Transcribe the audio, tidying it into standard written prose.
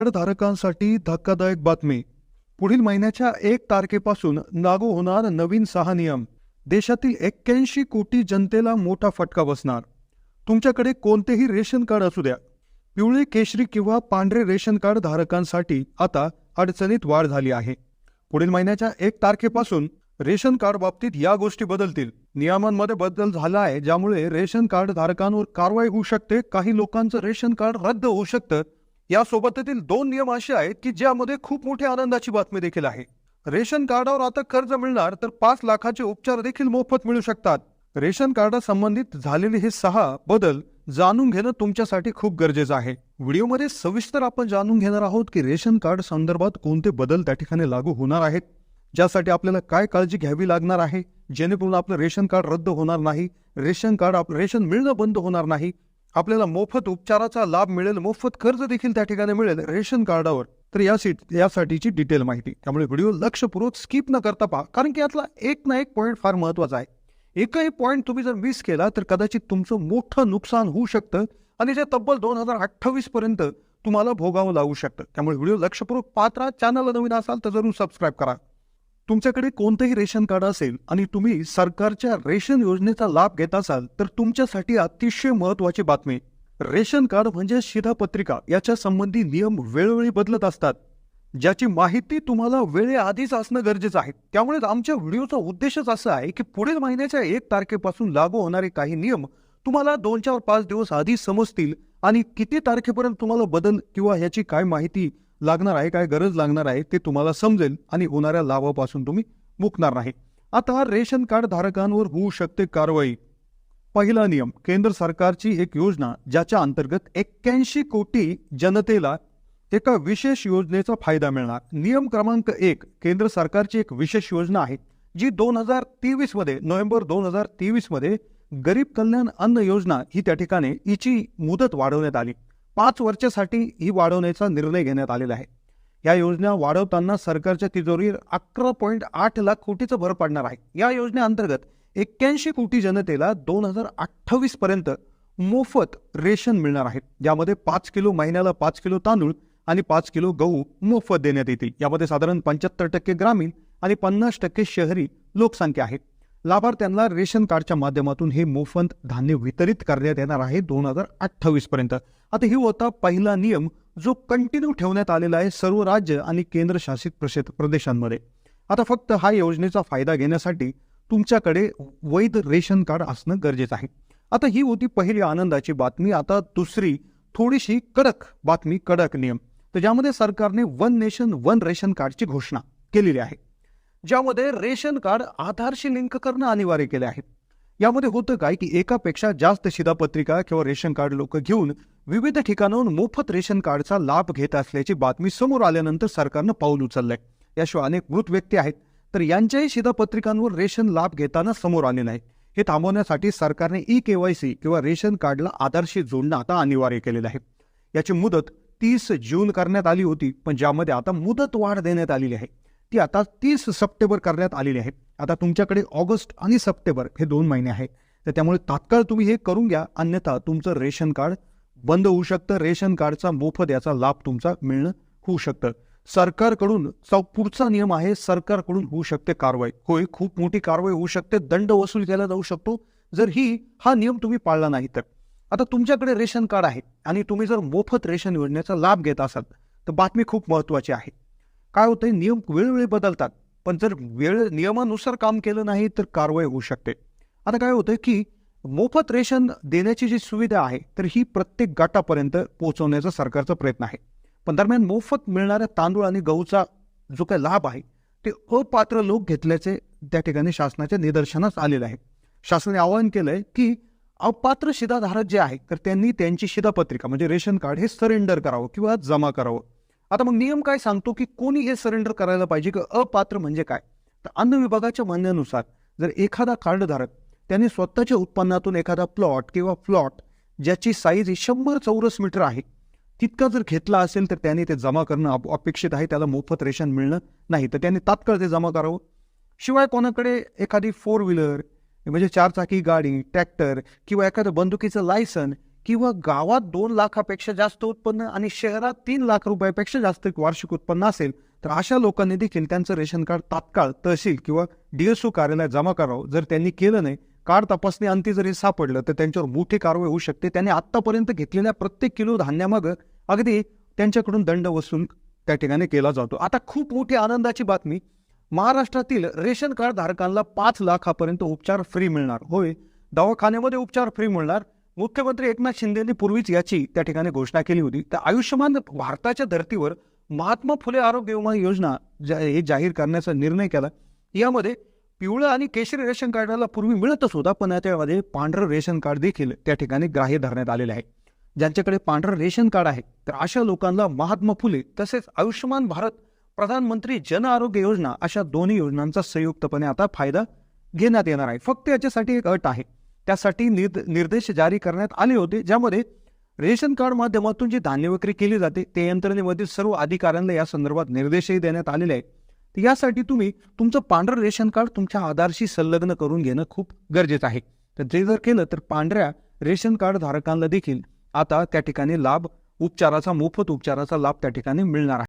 कार्डधारकांसाठी धक्कादायक बातमी. पुढील महिन्याच्या 1 तारखेपासून लागू होणार नवीन 6 नियम. देशातील 81 कोटी जनतेला मोठा फटका बसणार. तुमच्याकडे कोणतेही रेशन कार्ड असू द्या, पिवळे, केशरी किंवा पांढरे रेशन कार्ड धारकांसाठी आता अडचणीत वाढ झाली आहे. पुढील महिन्याच्या 1 तारखेपासून रेशन कार्ड बाबतीत या गोष्टी बदलतील. नियमांमध्ये बदल झाला आहे, ज्यामुळे रेशन कार्ड धारकांवर कारवाई होऊ शकते. काही लोकांचं रेशन कार्ड रद्द होऊ शकतं. यासोबतीतील 2 नियम असे आहेत की ज्यामध्ये खूप मोठ्या आनंदाची बातमी देखील आहे. रेशन कार्डावर आता कर्ज मिळणार, तर 5 लाखाचे उपचार देखील मोफत मिळू शकतात. रेशन कार्डा संबंधित झालेले हे 6 बदल जाणून घेणं तुमच्यासाठी खूप गरजेचं आहे. व्हिडिओमध्ये सविस्तर आपण जाणून घेणार आहोत की रेशन कार्ड संदर्भात कोणते बदल त्या ठिकाणी लागू होणार आहेत, ज्यासाठी आपल्याला काय काळजी घ्यावी लागणार आहे, जेणेकरून आपलं रेशन कार्ड रद्द होणार नाही, रेशन मिळणं बंद होणार नाही, आपल्याला मोफत उपचाराचा लाभ मिळेल, मोफत कर्ज देखील त्या ठिकाणी मिळेल रेशन कार्डावर. तर यासाठीची डिटेल माहिती, त्यामुळे व्हिडिओ लक्षपूर्वक स्किप न करता पहा, कारण की यातला एक ना एक पॉईंट फार महत्वाचा आहे. एकही पॉईंट तुम्ही जर मिस केला तर कदाचित तुमचं मोठं नुकसान होऊ शकतं आणि जे तब्बल 2028 पर्यंत तुम्हाला भोगावं लागू शकतं. त्यामुळे व्हिडिओ लक्षपूर्वक पाहत राहा. चॅनलला नवीन असाल तर जरूर सबस्क्राईब करा. तुमच्याकडे कोणतेही रेशन कार्ड असेल आणि तुम्ही सरकारच्या रेशन योजनेचा लाभ घेत असाल तर तुमच्यासाठी अतिशय महत्त्वाची बातमी. रेशन कार्ड म्हणजे शिधापत्रिका, याच्या संबंधी नियम वेळोवेळी बदलत असतात, ज्याची माहिती तुम्हाला वेळेआधीच असणं गरजेचं आहे. त्यामुळे आमच्या व्हिडिओचा उद्देशच असा आहे की पुढील महिन्याच्या 1 तारखेपासून लागू होणारे काही नियम तुम्हाला 2-4-5 दिवस आधी समजतील आणि किती तारखेपर्यंत तुम्हाला बदल किंवा ह्याची काय माहिती लागणार आहे, काय गरज लागणार आहे ते तुम्हाला समजेल आणि होणाऱ्या लाभापासून तुम्ही मुकणार नाही. आता रेशन कार्ड धारकांवर होऊ शकते कारवाई. पहिला नियम, केंद्र सरकारची एक योजना ज्याच्या अंतर्गत 81 कोटी जनतेला एका विशेष योजनेचा फायदा मिळणार. नियम क्रमांक 1, केंद्र सरकारची एक विशेष योजना आहे जी 2023 मध्ये, नोव्हेंबर 2023 मध्ये गरीब कल्याण अन्न योजना ही त्या ठिकाणी हिची मुदत वाढवण्यात आली. 5 वर्षासाठी ही वाढवण्याचा निर्णय घेण्यात आलेला आहे. या योजना वाढवताना सरकारच्या तिजोरीवर 11.8 लाख कोटीचं भर पडणार आहे. या योजनेअंतर्गत 81 कोटी जनतेला 2028 पर्यंत मोफत रेशन मिळणार आहे. यामध्ये 5 किलो महिन्याला 5 किलो तांदूळ आणि 5 किलो गहू मोफत देण्यात येतील. यामध्ये साधारण 75% ग्रामीण आणि 50% शहरी लोकसंख्या आहे. लाभार्थ्यांना रेशन कार्डच्या माध्यमातून हे मोफत धान्य वितरित करण्यात येणार आहे 2028 पर्यंत. आता ही होता पहिला नियम, जो कंटिन्यू ठेवण्यात आलेला आहे सर्व राज्य आणि केंद्रशासित प्रदेशांमध्ये. आता फक्त हा योजनेचा फायदा घेण्यासाठी तुमच्याकडे वैध रेशन कार्ड असणं गरजेचं आहे. आता ही होती पहिली आनंदाची बातमी. आता दुसरी थोडीशी कडक बातमी, कडक नियम. तर ज्यामध्ये सरकारने 1 नेशन 1 रेशन कार्डची घोषणा केलेली आहे, ज्यामध्ये रेशन कार्ड आधारशी लिंक करणं अनिवार्य केले आहे. यामध्ये होतं काय की एकापेक्षा जास्त शिधापत्रिका किंवा रेशन कार्ड लोक घेऊन विविध ठिकाणाहून मोफत रेशन कार्डचा लाभ घेत असल्याची बातमी समोर आल्यानंतर सरकारनं पाऊल उचललंय. याशिवाय अनेक मृत व्यक्ती आहेत, तर यांच्याही शिधापत्रिकांवर रेशन लाभ घेताना समोर आले नाही. हे थांबवण्यासाठी सरकारने ई-KYC किंवा रेशन कार्डला आधारशी जोडणं आता अनिवार्य केलेलं आहे. याची मुदत 30 जून करण्यात आली होती, पण ज्यामध्ये आता मुदत वाढ देण्यात आलेली आहे. ती आता 30 सप्टेंबर करण्यात आलेली आहे. आता तुमच्याकडे ऑगस्ट आणि सप्टेंबर हे 2 महिने आहेत, तर त्यामुळे तात्काळ तुम्ही हे करून घ्या, अन्यथा तुमचं रेशन कार्ड बंद होऊ शकतं. रेशन कार्डचा मोफत याचा लाभ तुमचा मिळणं होऊ शकतं. सरकारकडून पुढचा नियम आहे, सरकारकडून होऊ शकते कारवाई. होय, खूप मोठी कारवाई होऊ शकते, दंड वसूल केला जाऊ शकतो जर हा नियम तुम्ही पाळला नाही तर. आता तुमच्याकडे रेशन कार्ड आहे आणि तुम्ही जर मोफत रेशन योजनेचा लाभ घेत असाल तर बातमी खूप महत्वाची आहे. काय होतंय, नियम वेळोवेळी बदलतात, पण जर नियमानुसार काम केलं नाही तर कारवाई होऊ शकते. आता काय होतंय की मोफत रेशन देण्याची जी सुविधा आहे तर ही प्रत्येक गटापर्यंत पोहोचवण्याचा सरकारचा प्रयत्न आहे. पण दरम्यान मोफत मिळणाऱ्या तांदूळ आणि गहूचा जो काही लाभ आहे ते अपात्र लोक घेतल्याचे त्या ठिकाणी शासनाच्या निदर्शनास आलेलं आहे. शासनाने आवाहन केलंय की अपात्र शिधाधारक जे आहे तर त्यांनी त्यांची शिधापत्रिका म्हणजे रेशन कार्ड हे सरेंडर करावं किंवा जमा करावं. आता मग नियम काय सांगतो की कोणी हे सरेंडर करायला पाहिजे की अपात्र म्हणजे काय, तर अन्न विभागाच्या म्हणण्यानुसार जर एखादा कार्डधारक त्यांनी स्वतःच्या उत्पन्नातून एखादा प्लॉट ज्याची साईज 100 चौरस मीटर आहे तितका जर घेतला असेल तर त्यांनी ते जमा करणं अपेक्षित आहे. त्याला मोफत रेशन मिळणं नाही, तर त्यांनी तात्काळ ते जमा करावं. शिवाय कोणाकडे एखादी 4 व्हीलर म्हणजे 4 चाकी गाडी, ट्रॅक्टर किंवा एखादं बंदुकीचं लायसन किंवा गावात 2 लाखापेक्षा जास्त उत्पन्न आणि शहरात 3 लाख रुपयापेक्षा जास्त वार्षिक उत्पन्न असेल तर अशा लोकांनी देखील त्यांचं रेशन कार्ड तात्काळ तहसील किंवा DSO कार्यालयात जमा करावं. जर त्यांनी केलं नाही, कार्ड तपासणी अंती जरी सापडलं तर त्यांच्यावर मोठी कारवाई होऊ शकते. त्यांनी आत्तापर्यंत घेतलेल्या प्रत्येक किलो धान्यामागं अगदी त्यांच्याकडून दंड वसूल त्या ठिकाणी केला जातो. आता खूप मोठी आनंदाची बातमी, महाराष्ट्रातील रेशन कार्ड धारकांना 5 लाखापर्यंत उपचार फ्री मिळणार. होय, दवाखान्यामध्ये उपचार फ्री मिळणार. मुख्यमंत्री एकनाथ शिंदेंनी पूर्वीच याची त्या ठिकाणी घोषणा केली होती. तर आयुष्यमान भारताच्या धर्तीवर महात्मा फुले आरोग्य विमा योजना हे जाहीर करण्याचा निर्णय केला. यामध्ये पिवळं आणि केशरी रेशन कार्डाला पूर्वी मिळतच होता, पण त्यामध्ये पांढरं रेशन कार्ड देखील त्या ठिकाणी ग्राह्य धरण्यात आलेले आहे. ज्यांच्याकडे पांढरं रेशन कार्ड आहे तर अशा लोकांना महात्मा फुले तसेच आयुष्यमान भारत प्रधानमंत्री जन आरोग्य योजना अशा दोन्ही योजनांचा संयुक्तपणे आता फायदा घेण्यात येणार आहे. फक्त याच्यासाठी एक अट आहे. त्यासाठी निर्देश जारी करण्यात आले होते, ज्यामध्ये रेशन कार्ड माध्यमातून जी धान्य विक्री केली जाते ते यंत्रणेमधील सर्व अधिकाऱ्यांना या संदर्भात निर्देशही देण्यात आलेले आहेत. यासाठी तुम्ही तुमचं पांढरं रेशन कार्ड तुमच्या आधारशी संलग्न करून घेणं खूप गरजेचं आहे. तर ते जर केलं तर पांढऱ्या रेशन कार्ड धारकांना देखील आता त्या ठिकाणी मोफत उपचाराचा लाभ त्या ठिकाणी मिळणार आहे.